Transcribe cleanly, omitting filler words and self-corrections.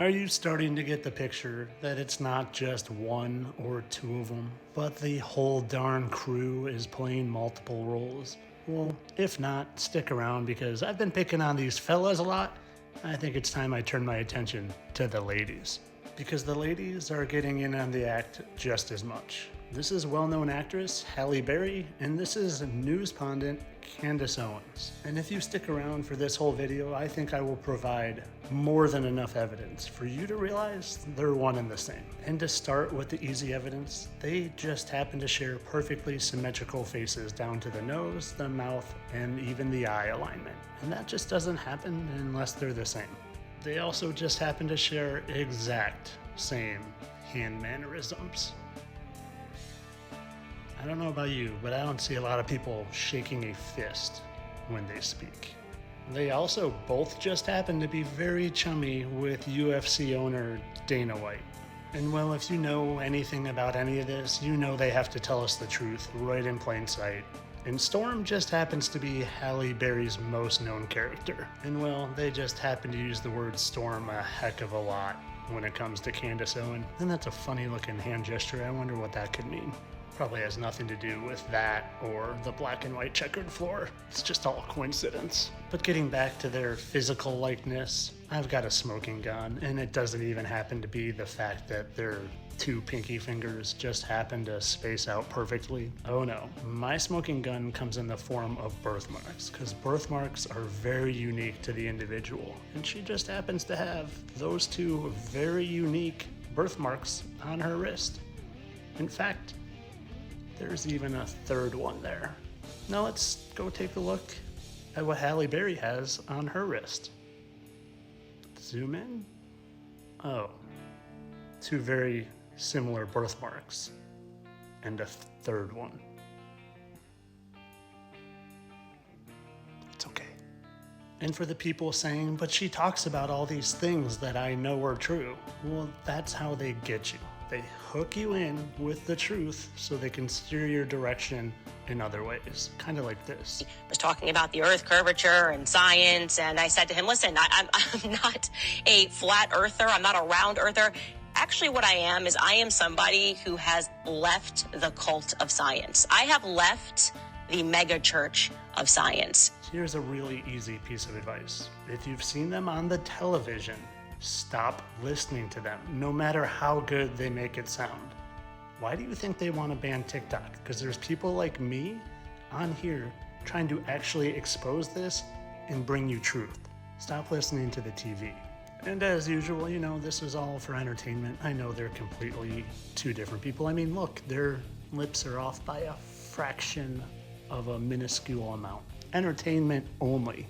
Are you starting to get the picture that it's not just one or two of them, but the whole darn crew is playing multiple roles? Well, if not, stick around because I've been picking on these fellas a lot. I think it's time I turn my attention to the ladies. Because the ladies are getting in on the act just as much. This is well-known actress Halle Berry, and this is news pundit Candace Owens. And if you stick around for this whole video, I think I will provide more than enough evidence for you to realize they're one and the same. And to start with the easy evidence, they just happen to share perfectly symmetrical faces down to the nose, the mouth, and even the eye alignment. And that just doesn't happen unless they're the same. They also just happen to share exact same hand mannerisms. I don't know about you, but I don't see a lot of people shaking a fist when they speak. They also both just happen to be very chummy with UFC owner Dana White. And well, if you know anything about any of this, you know they have to tell us the truth right in plain sight. And Storm just happens to be Halle Berry's most known character. And well, they just happen to use the word Storm a heck of a lot when it comes to Candace Owens. And that's a funny looking hand gesture. I wonder what that could mean. Probably has nothing to do with that or the black and white checkered floor. It's just all coincidence. But getting back to their physical likeness, I've got a smoking gun, and it doesn't even happen to be the fact that their two pinky fingers just happen to space out perfectly. Oh no, my smoking gun comes in the form of birthmarks, because birthmarks are very unique to the individual. And she just happens to have those two very unique birthmarks on her wrist. In fact, there's even a third one there. Now let's go take a look at what Halle Berry has on her wrist. Zoom in. Oh, two very similar birthmarks and a third one. It's okay. And for the people saying, but she talks about all these things that I know are true. Well, that's how they get you. They hook you in with the truth so they can steer your direction in other ways. Kind of like this. I was talking about the earth curvature and science, and I said to him, listen, I'm not a flat earther. I'm not a round earther. Actually, what I am is I am somebody who has left the cult of science. I have left the mega church of science. Here's a really easy piece of advice. If you've seen them on the television, stop listening to them, no matter how good they make it sound. Why do you think they want to ban TikTok? Because there's people like me on here trying to actually expose this and bring you truth. Stop listening to the TV. And as usual, you know, this is all for entertainment. I know they're completely two different people. I mean, look, their lips are off by a fraction of a minuscule amount. Entertainment only.